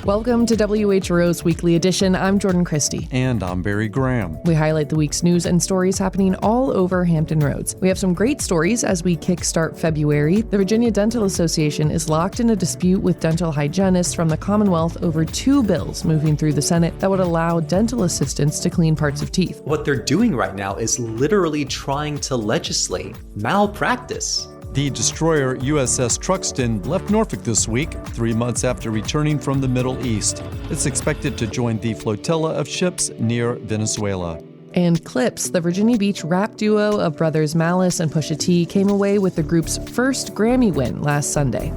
Welcome to WHRO's Weekly Edition. I'm Jordan Christie. And I'm Barry Graham. We highlight the week's news and stories happening all over Hampton Roads. We have some great stories as we kickstart February. The Virginia Dental Association is locked in a dispute with dental hygienists from the Commonwealth over two bills moving through the Senate that would allow dental assistants to clean parts of teeth. What they're doing right now is literally trying to legislate malpractice. The destroyer USS Truxtun left Norfolk this week, 3 months after returning from the Middle East. It's expected to join the flotilla of ships near Venezuela. And Clipse, the Virginia Beach rap duo of brothers Malice and Pusha T, came away with the group's first Grammy win last Sunday.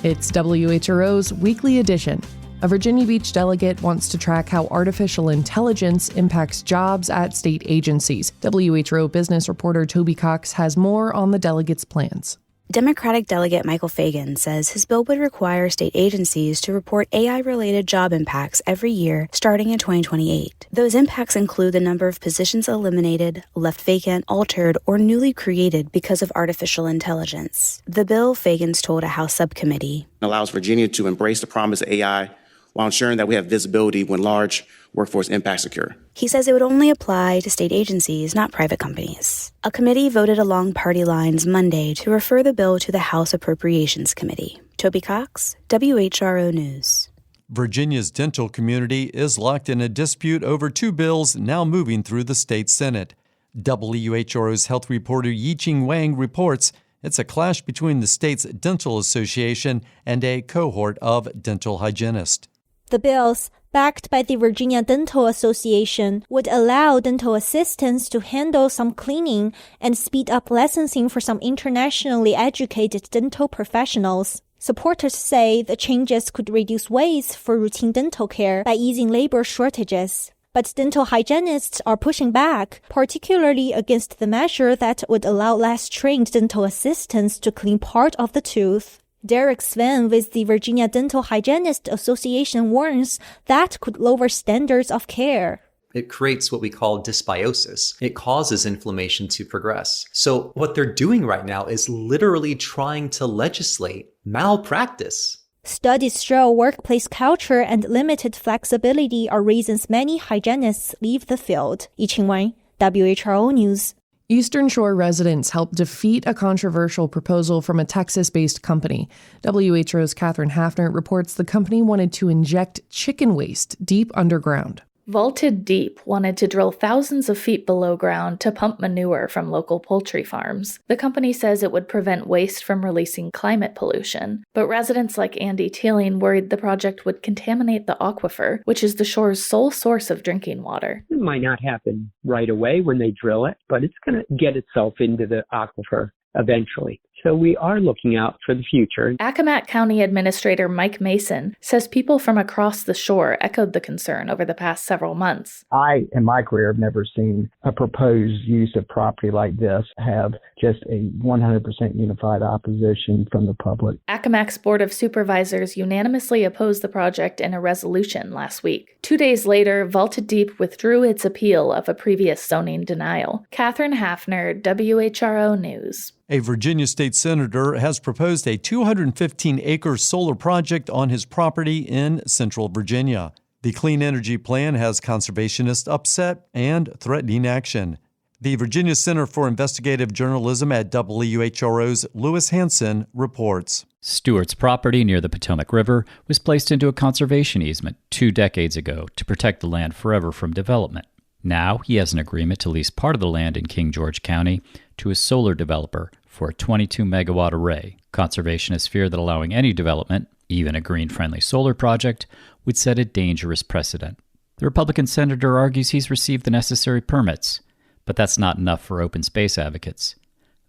It's WHRO's Weekly Edition. A Virginia Beach delegate wants to track how artificial intelligence impacts jobs at state agencies. WHRO business reporter Toby Cox has more on the delegate's plans. Democratic Delegate Michael Fagan says his bill would require state agencies to report AI-related job impacts every year starting in 2028. Those impacts include the number of positions eliminated, left vacant, altered, or newly created because of artificial intelligence. The bill, Fagan's told a House subcommittee, allows Virginia to embrace the promise of AI while ensuring that we have visibility when large workforce impacts occur. He says it would only apply to state agencies, not private companies. A committee voted along party lines Monday to refer the bill to the House Appropriations Committee. Toby Cox, WHRO News. Virginia's dental community is locked in a dispute over two bills now moving through the state Senate. WHRO's health reporter Yi-Ching Wang reports it's a clash between the state's dental association and a cohort of dental hygienists. The bills, backed by the Virginia Dental Association, would allow dental assistants to handle some cleaning and speed up licensing for some internationally educated dental professionals. Supporters say the changes could reduce waits for routine dental care by easing labor shortages. But dental hygienists are pushing back, particularly against the measure that would allow less trained dental assistants to clean part of the tooth. Derek Sven with the Virginia Dental Hygienist Association warns that could lower standards of care. It creates what we call dysbiosis. It causes inflammation to progress. So what they're doing right now is literally trying to legislate malpractice. Studies show workplace culture and limited flexibility are reasons many hygienists leave the field. Yi-Ching Wang, WHRO News. Eastern Shore residents helped defeat a controversial proposal from a Texas-based company. WHRO's Catherine Hafner reports the company wanted to inject chicken waste deep underground. Vaulted Deep wanted to drill thousands of feet below ground to pump manure from local poultry farms. The company says it would prevent waste from releasing climate pollution, but residents like Andy Teeling worried the project would contaminate the aquifer, which is the shore's sole source of drinking water. It might not happen right away when they drill it, but it's going to get itself into the aquifer eventually. So we are looking out for the future. Accomack County Administrator Mike Mason says people from across the shore echoed the concern over the past several months. I, in my career, have never seen a proposed use of property like this have just a 100% unified opposition from the public. Accomack's Board of Supervisors unanimously opposed the project in a resolution last week. 2 days later, Vaulted Deep withdrew its appeal of a previous zoning denial. Catherine Hafner, WHRO News. A Virginia state senator has proposed a 215-acre solar project on his property in central Virginia. The clean energy plan has conservationists upset and threatening action. The Virginia Center for Investigative Journalism at WHRO's Lewis Hansen reports. Stewart's property near the Potomac River was placed into a conservation easement 2 decades ago to protect the land forever from development. Now he has an agreement to lease part of the land in King George County to a solar developer for a 22-megawatt array. Conservationists fear that allowing any development, even a green-friendly solar project, would set a dangerous precedent. The Republican senator argues he's received the necessary permits, but that's not enough for open space advocates.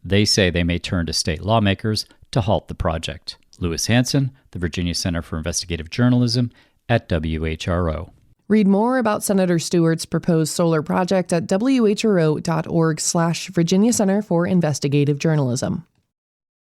They say they may turn to state lawmakers to halt the project. Lewis Hansen, the Virginia Center for Investigative Journalism at WHRO. Read more about Senator Stewart's proposed solar project at whro.org/Virginia Center for Investigative Journalism.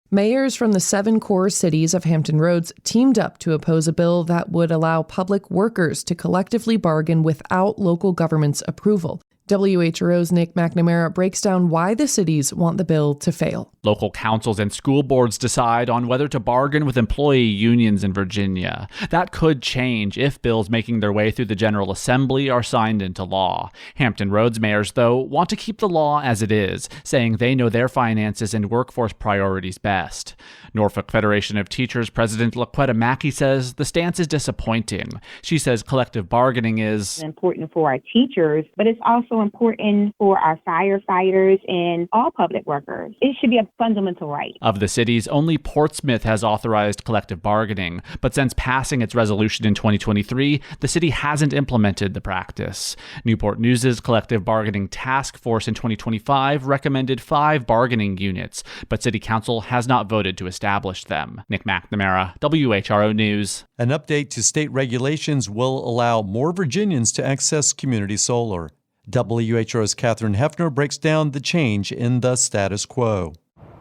Mayors from the 7 core cities of Hampton Roads teamed up to oppose a bill that would allow public workers to collectively bargain without local government's approval. WHRO's Nick McNamara breaks down why the cities want the bill to fail. Local councils and school boards decide on whether to bargain with employee unions in Virginia. That could change if bills making their way through the General Assembly are signed into law. Hampton Roads mayors, though, want to keep the law as it is, saying they know their finances and workforce priorities best. Norfolk Federation of Teachers President Laquetta Mackey says the stance is disappointing. She says collective bargaining is important for our teachers, but it's also important for our firefighters and all public workers. It should be a fundamental right. Of the cities, only Portsmouth has authorized collective bargaining, but since passing its resolution in 2023, the city hasn't implemented the practice. Newport News' collective bargaining task force in 2025 recommended 5 bargaining units, but city council has not voted to establish them. Nick McNamara, WHRO News. An update to state regulations will allow more Virginians to access community solar. WHRO's Catherine Hefner breaks down the change in the status quo.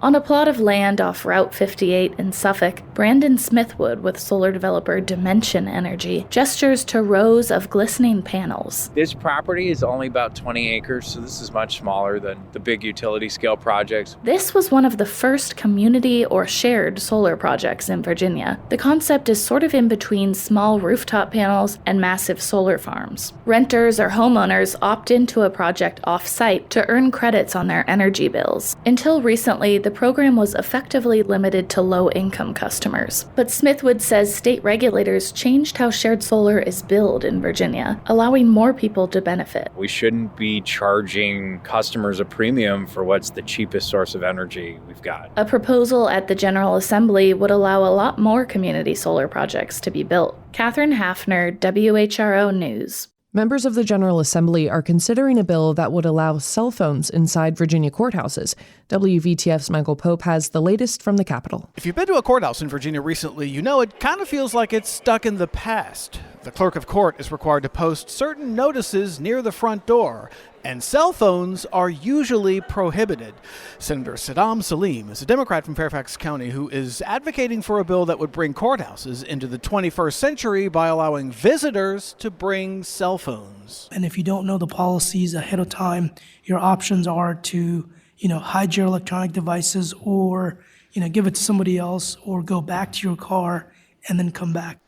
On a plot of land off Route 58 in Suffolk, Brandon Smithwood with solar developer Dimension Energy gestures to rows of glistening panels. This property is only about 20 acres, so this is much smaller than the big utility scale projects. This was one of the first community or shared solar projects in Virginia. The concept is sort of in between small rooftop panels and massive solar farms. Renters or homeowners opt into a project off-site to earn credits on their energy bills. Until recently, the program was effectively limited to low-income customers. But Smithwood says state regulators changed how shared solar is billed in Virginia, allowing more people to benefit. We shouldn't be charging customers a premium for what's the cheapest source of energy we've got. A proposal at the General Assembly would allow a lot more community solar projects to be built. Catherine Hafner, WHRO News. Members of the General Assembly are considering a bill that would allow cell phones inside Virginia courthouses. WVTF's Michael Pope has the latest from the Capitol. If you've been to a courthouse in Virginia recently, you know it kind of feels like it's stuck in the past. The clerk of court is required to post certain notices near the front door, and cell phones are usually prohibited. Senator Saddam Salim is a Democrat from Fairfax County who is advocating for a bill that would bring courthouses into the 21st century by allowing visitors to bring cell phones. And if you don't know the policies ahead of time, your options are to, hide your electronic devices or, give it to somebody else or go back to your car and then come back.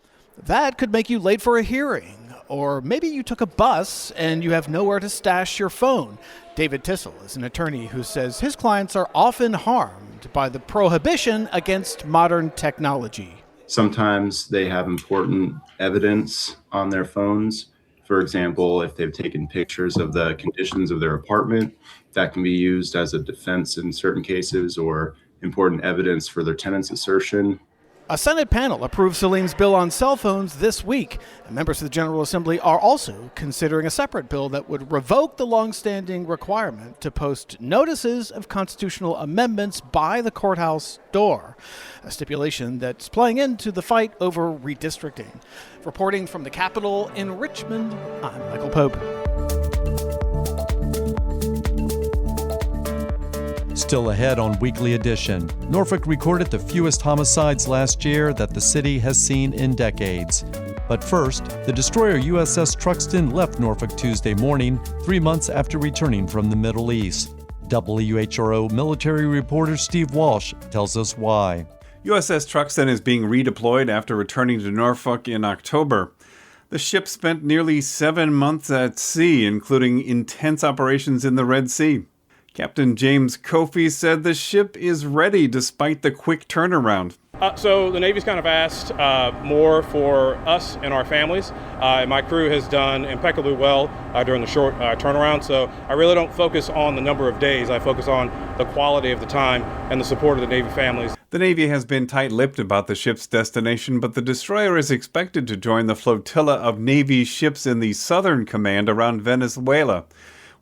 That could make you late for a hearing. Or maybe you took a bus and you have nowhere to stash your phone. David Tissell is an attorney who says his clients are often harmed by the prohibition against modern technology. Sometimes they have important evidence on their phones. For example, if they've taken pictures of the conditions of their apartment, that can be used as a defense in certain cases or important evidence for their tenant's assertion. A Senate panel approved Salim's bill on cell phones this week. And members of the General Assembly are also considering a separate bill that would revoke the longstanding requirement to post notices of constitutional amendments by the courthouse door, a stipulation that's playing into the fight over redistricting. Reporting from the Capitol in Richmond, I'm Michael Pope. Still ahead on Weekly Edition, Norfolk recorded the fewest homicides last year that the city has seen in decades. But first, the destroyer USS Truxtun left Norfolk Tuesday morning, 3 months after returning from the Middle East. WHRO military reporter Steve Walsh tells us why. USS Truxtun is being redeployed after returning to Norfolk in October. The ship spent nearly 7 months at sea, including intense operations in the Red Sea. Captain James Kofi said the ship is ready despite the quick turnaround. So the Navy's kind of asked more for us and our families. And my crew has done impeccably well during the short turnaround. So I really don't focus on the number of days. I focus on the quality of the time and the support of the Navy families. The Navy has been tight-lipped about the ship's destination, but the destroyer is expected to join the flotilla of Navy ships in the Southern Command around Venezuela,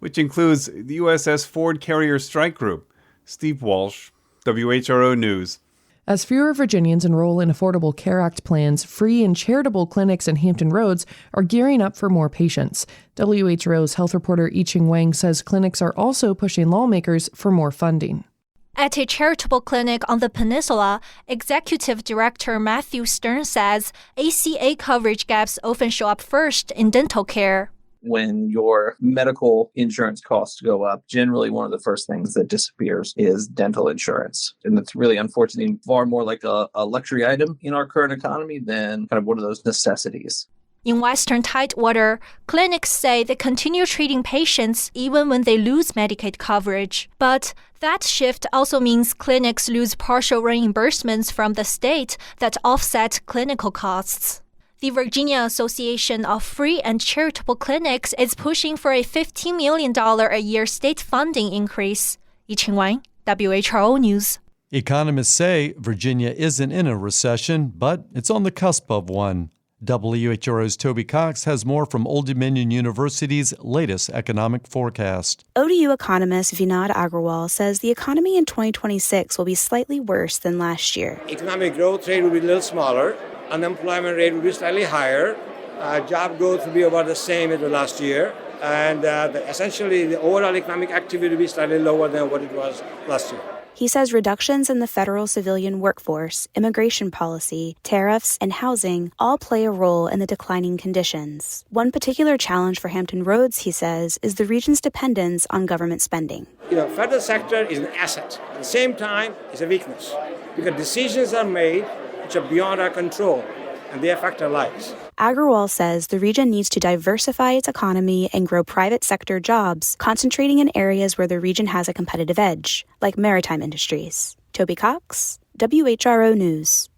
which includes the USS Ford Carrier Strike Group. Steve Walsh, WHRO News. As fewer Virginians enroll in Affordable Care Act plans, free and charitable clinics in Hampton Roads are gearing up for more patients. WHRO's health reporter I-Ching Wang says clinics are also pushing lawmakers for more funding. At a charitable clinic on the peninsula, Executive Director Matthew Stern says ACA coverage gaps often show up first in dental care. when your medical insurance costs go up, generally one of the first things that disappears is dental insurance. And that's really unfortunately far more like a luxury item in our current economy than kind of one of those necessities. In Western Tidewater, clinics say they continue treating patients even when they lose Medicaid coverage. But that shift also means clinics lose partial reimbursements from the state that offset clinical costs. The Virginia Association of Free and Charitable Clinics is pushing for a $15 million a year state funding increase. Yiqing Wang, WHRO News. Economists say Virginia isn't in a recession, but it's on the cusp of one. WHRO's Toby Cox has more from Old Dominion University's latest economic forecast. ODU economist Vinod Agrawal says the economy in 2026 will be slightly worse than last year. Economic growth rate will be a little smaller. Unemployment rate will be slightly higher. Job growth will be about the same as the last year. And essentially, the overall economic activity will be slightly lower than what it was last year. He says reductions in the federal civilian workforce, immigration policy, tariffs, and housing all play a role in the declining conditions. One particular challenge for Hampton Roads, he says, is the region's dependence on government spending. Federal sector is an asset. At the same time, it's a weakness because decisions are made which are beyond our control, and they affect our lives. Agrawal says the region needs to diversify its economy and grow private sector jobs, concentrating in areas where the region has a competitive edge, like maritime industries. Toby Cox, WHRO News.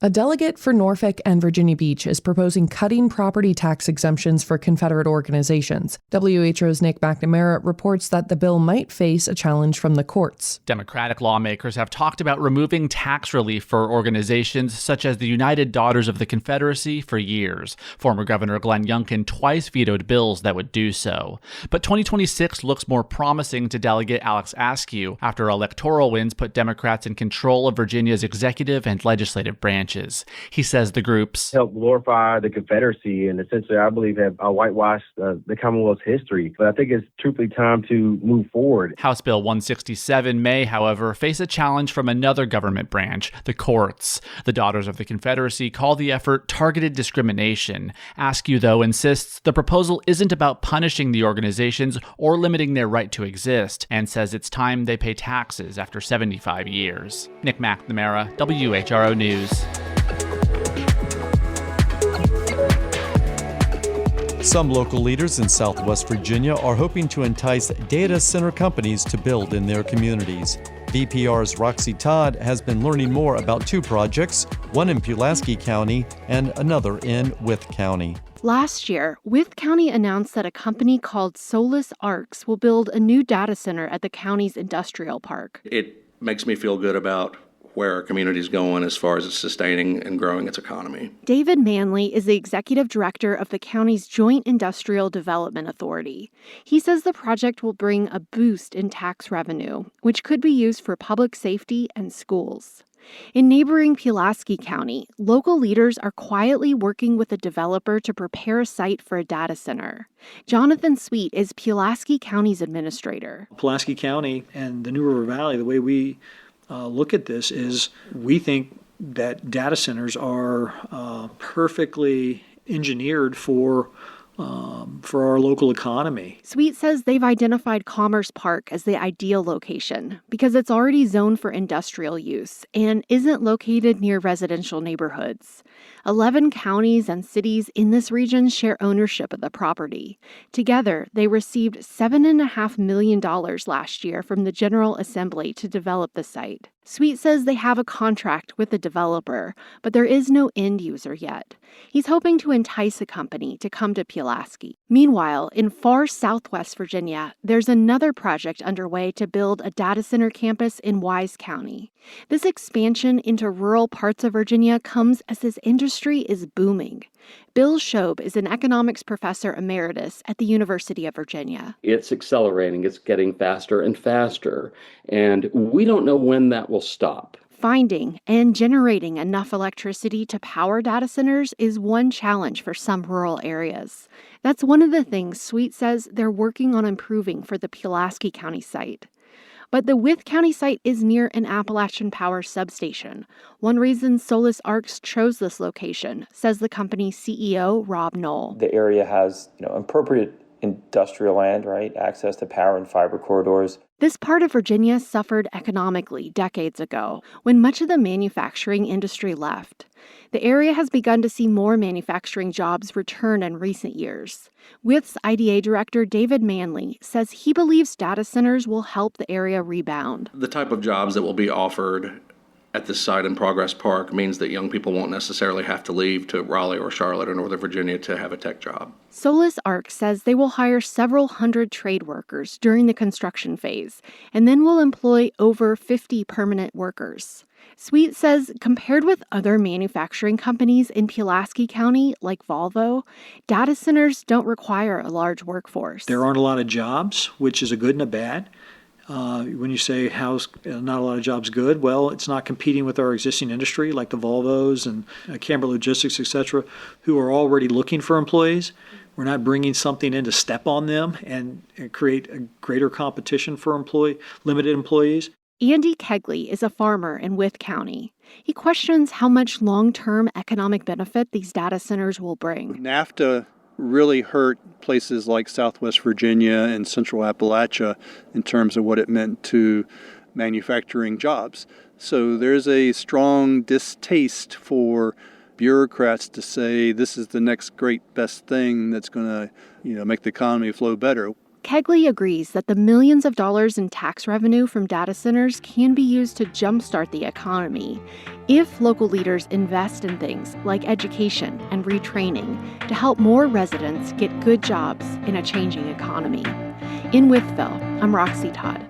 A delegate for Norfolk and Virginia Beach is proposing cutting property tax exemptions for Confederate organizations. WHO's Nick McNamara reports that the bill might face a challenge from the courts. Democratic lawmakers have talked about removing tax relief for organizations such as the United Daughters of the Confederacy for years. Former Governor Glenn Youngkin twice vetoed bills that would do so. But 2026 looks more promising to Delegate Alex Askew after electoral wins put Democrats in control of Virginia's executive and legislative branches. He says the groups help glorify the Confederacy and essentially, I believe, have whitewashed the Commonwealth's history. But I think it's truthfully time to move forward. House Bill 167 may, however, face a challenge from another government branch, the courts. The Daughters of the Confederacy call the effort targeted discrimination. Askew, though, insists the proposal isn't about punishing the organizations or limiting their right to exist, and says it's time they pay taxes after 75 years. Nick McNamara, WHRO News. Some local leaders in Southwest Virginia are hoping to entice data center companies to build in their communities. VPR's Roxy Todd has been learning more about two projects, one in Pulaski County and another in Wythe County. Last year, Wythe County announced that a company called Solus Arcs will build a new data center at the county's industrial park. It makes me feel good about where our community is going as far as sustaining and growing its economy. David Manley is the executive director of the county's Joint Industrial Development Authority. He says the project will bring a boost in tax revenue, which could be used for public safety and schools. In neighboring Pulaski County, local leaders are quietly working with a developer to prepare a site for a data center. Jonathan Sweet is Pulaski County's administrator. Pulaski County and the New River Valley, the way we look at this is we think that data centers are perfectly engineered for our local economy. Sweet says they've identified Commerce Park as the ideal location because it's already zoned for industrial use and isn't located near residential neighborhoods. 11 counties and cities in this region share ownership of the property. Together, they received $7.5 million last year from the General Assembly to develop the site. Sweet says they have a contract with the developer, but there is no end user yet. He's hoping to entice a company to come to Pulaski. Meanwhile, in far southwest Virginia, there's another project underway to build a data center campus in Wise County. This expansion into rural parts of Virginia comes as this industry is booming. Bill Shobe is an economics professor emeritus at the University of Virginia. It's accelerating. It's getting faster and faster. And we don't know when that will stop. Finding and generating enough electricity to power data centers is one challenge for some rural areas. That's one of the things Sweet says they're working on improving for the Pulaski County site. But the Wythe County site is near an Appalachian Power substation. One reason Solis Arcs chose this location, says the company's CEO, Rob Knoll. The area has, appropriate industrial land, right? Access to power and fiber corridors. This part of Virginia suffered economically decades ago, when much of the manufacturing industry left. The area has begun to see more manufacturing jobs return in recent years. Wythe's IDA director, David Manley, says he believes data centers will help the area rebound. The type of jobs that will be offered at this site in Progress Park means that young people won't necessarily have to leave to Raleigh or Charlotte or Northern Virginia to have a tech job. Solis Arc says they will hire several hundred trade workers during the construction phase, and then will employ over 50 permanent workers. Sweet says compared with other manufacturing companies in Pulaski County, like Volvo, data centers don't require a large workforce. There aren't a lot of jobs, which is a good and a bad. When you say how's not a lot of jobs good, well, it's not competing with our existing industry like the Volvos and Camber Logistics, et cetera, who are already looking for employees. We're not bringing something in to step on them and create a greater competition for limited employees. Andy Kegley is a farmer in Wythe County. He questions how much long-term economic benefit these data centers will bring. NAFTA really hurt places like Southwest Virginia and Central Appalachia in terms of what it meant to manufacturing jobs. So there's a strong distaste for bureaucrats to say this is the next great best thing that's going to, make the economy flow better. Kegley agrees that the millions of dollars in tax revenue from data centers can be used to jumpstart the economy if local leaders invest in things like education and retraining to help more residents get good jobs in a changing economy. In Wytheville, I'm Roxy Todd.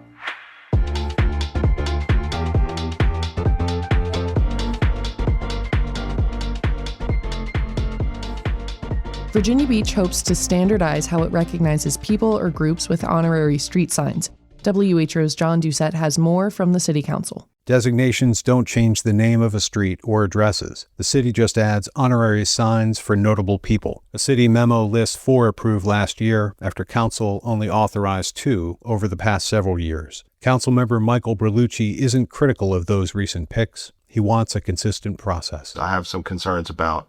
Virginia Beach hopes to standardize how it recognizes people or groups with honorary street signs. WHO's John Doucette has more from the City Council. Designations don't change the name of a street or addresses. The city just adds honorary signs for notable people. A city memo lists 4 approved last year, after council only authorized 2 over the past several years. Councilmember Michael Berlucci isn't critical of those recent picks. He wants a consistent process. I have some concerns about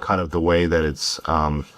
kind of the way that it's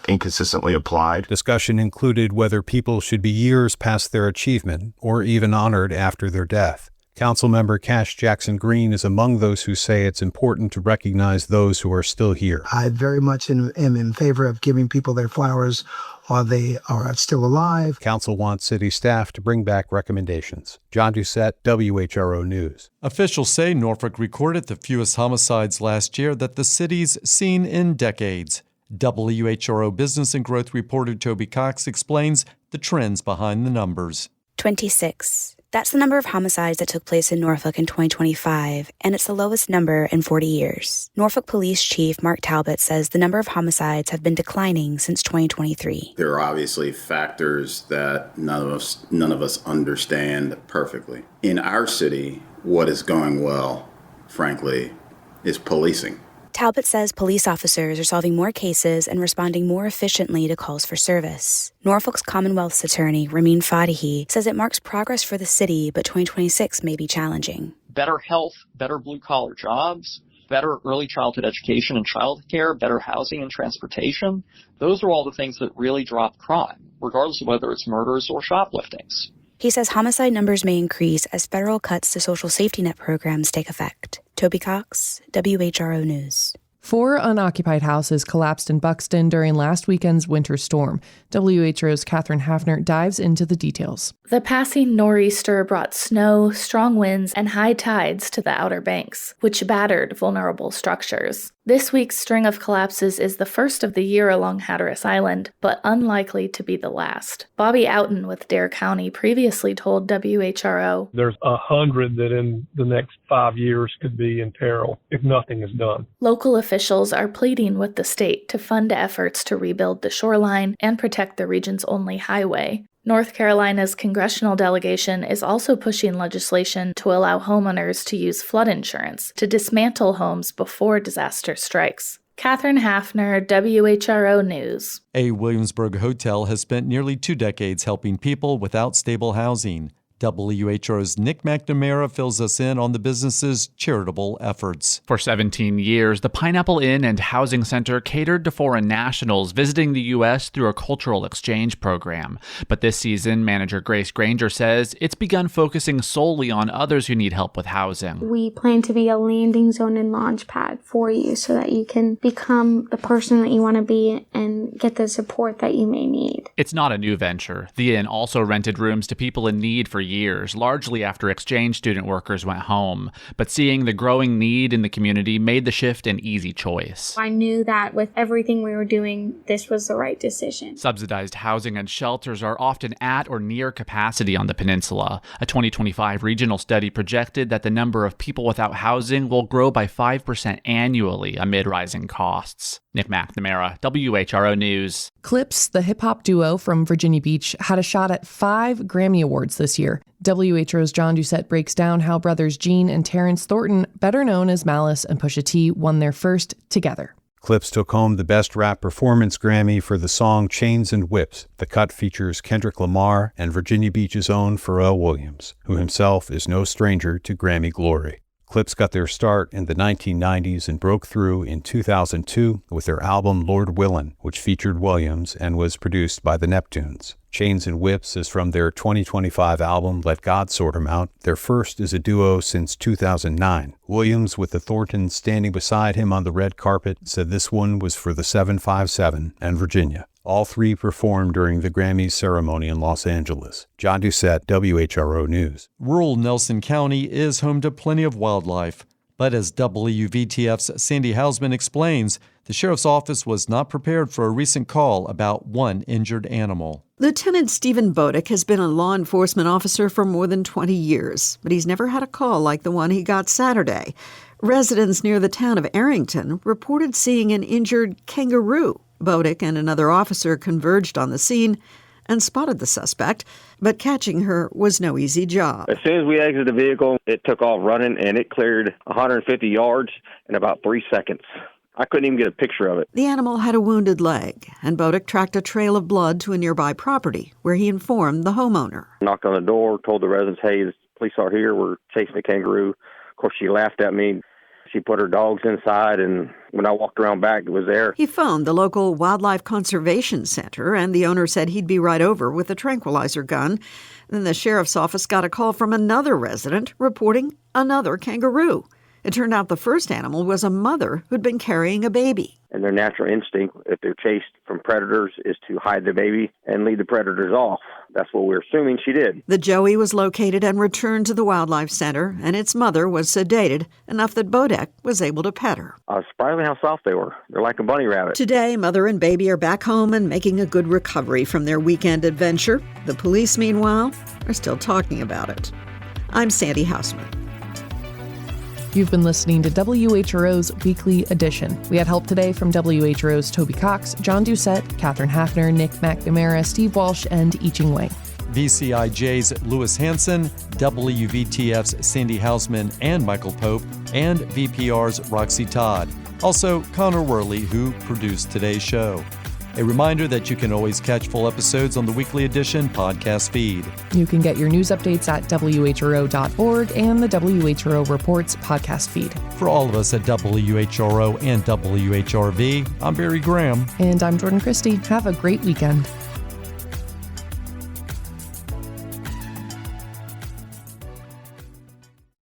inconsistently applied. Discussion included whether people should be years past their achievement or even honored after their death. Councilmember Cash Jackson Green is among those who say it's important to recognize those who are still here. I very much am in favor of giving people their flowers while they are still alive. Council wants city staff to bring back recommendations. John Doucette, WHRO News. Officials say Norfolk recorded the fewest homicides last year that the city's seen in decades. WHRO Business and Growth reporter Toby Cox explains the trends behind the numbers. 26. That's the number of homicides that took place in Norfolk in 2025, and it's the lowest number in 40 years. Norfolk Police Chief Mark Talbot says the number of homicides have been declining since 2023. There are obviously factors that none of us understand perfectly. In our city, what is going well, frankly, is policing. Talbot says police officers are solving more cases and responding more efficiently to calls for service. Norfolk's Commonwealth's attorney, Ramin Fadahi, says it marks progress for the city, but 2026 may be challenging. Better health, better blue-collar jobs, better early childhood education and childcare, better housing and transportation. Those are all the things that really drop crime, regardless of whether it's murders or shopliftings. He says homicide numbers may increase as federal cuts to social safety net programs take effect. Toby Cox, WHRO News. 4 unoccupied houses collapsed in Buxton during last weekend's winter storm. WHO's Catherine Hafner dives into the details. The passing nor'easter brought snow, strong winds, and high tides to the Outer Banks, which battered vulnerable structures. This week's string of collapses is the first of the year along Hatteras Island, but unlikely to be the last. Bobby Outen with Dare County previously told WHRO, "There's 100 that in the next 5 years could be in peril if nothing is done." Local officials are pleading with the state to fund efforts to rebuild the shoreline and protect the region's only highway. North Carolina's congressional delegation is also pushing legislation to allow homeowners to use flood insurance to dismantle homes before disaster strikes. Catherine Hafner, WHRO News. A Williamsburg hotel has spent nearly 2 decades helping people without stable housing. WHRO's Nick McNamara fills us in on the business's charitable efforts. For 17 years, the Pineapple Inn and Housing Center catered to foreign nationals visiting the U.S. through a cultural exchange program. But this season, manager Grace Granger says it's begun focusing solely on others who need help with housing. We plan to be a landing zone and launch pad for you so that you can become the person that you want to be and get the support that you may need. It's not a new venture. The inn also rented rooms to people in need for years, largely after exchange student workers went home. But seeing the growing need in the community made the shift an easy choice. I knew that with everything we were doing, this was the right decision. Subsidized housing and shelters are often at or near capacity on the peninsula. A 2025 regional study projected that the number of people without housing will grow by 5% annually amid rising costs. Nick McNamara, WHRO News. Clipse, the hip-hop duo from Virginia Beach, had a shot at 5 Grammy Awards this year. WHRO's John Doucette breaks down how brothers Gene and Terrence Thornton, better known as Malice and Pusha T, won their first together. Clipse took home the Best Rap Performance Grammy for the song Chains and Whips. The cut features Kendrick Lamar and Virginia Beach's own Pharrell Williams, who himself is no stranger to Grammy glory. Clipse got their start in the 1990s and broke through in 2002 with their album Lord Willin', which featured Williams and was produced by the Neptunes. Chains and Whips is from their 2025 album Let God Sort 'Em Out. Their first is a duo since 2009. Williams, with the Thorntons standing beside him on the red carpet, said this one was for the 757 and Virginia. All three performed during the Grammys ceremony in Los Angeles. John Doucette, WHRO News. Rural Nelson County is home to plenty of wildlife. But as WVTF's Sandy Hausman explains, the sheriff's office was not prepared for a recent call about one injured animal. Lieutenant Stephen Bodick has been a law enforcement officer for more than 20 years, but he's never had a call like the one he got Saturday. Residents near the town of Arrington reported seeing an injured kangaroo. Bodick and another officer converged on the scene and spotted the suspect, but catching her was no easy job. As soon as we exited the vehicle, it took off running, and it cleared 150 yards in about 3 seconds. I couldn't even get a picture of it. The animal had a wounded leg, and Bodick tracked a trail of blood to a nearby property, where he informed the homeowner. Knocked on the door, told the residents, hey, the police are here, we're chasing the kangaroo. Of course, she laughed at me. She put her dogs inside, and when I walked around back, it was there. He phoned the local Wildlife Conservation Center, and the owner said he'd be right over with a tranquilizer gun. Then the sheriff's office got a call from another resident reporting another kangaroo. It turned out the first animal was a mother who'd been carrying a baby. And their natural instinct, if they're chased from predators, is to hide the baby and lead the predators off. That's what we're assuming she did. The joey was located and returned to the Wildlife Center, and its mother was sedated enough that Bodick was able to pet her. I was surprised how soft they were. They're like a bunny rabbit. Today, mother and baby are back home and making a good recovery from their weekend adventure. The police, meanwhile, are still talking about it. I'm Sandy Hausman. You've been listening to WHRO's Weekly Edition. We had help today from WHRO's Toby Cox, John Doucette, Catherine Hafner, Nick McNamara, Steve Walsh, and Iching Wei. VCIJ's Lewis Hansen, WVTF's Sandy Hausman and Michael Pope, and VPR's Roxy Todd. Also, Connor Worley, who produced today's show. A reminder that you can always catch full episodes on the Weekly Edition podcast feed. You can get your news updates at WHRO.org and the WHRO Reports podcast feed. For all of us at WHRO and WHRV, I'm Barry Graham. And I'm Jordan Christie. Have a great weekend.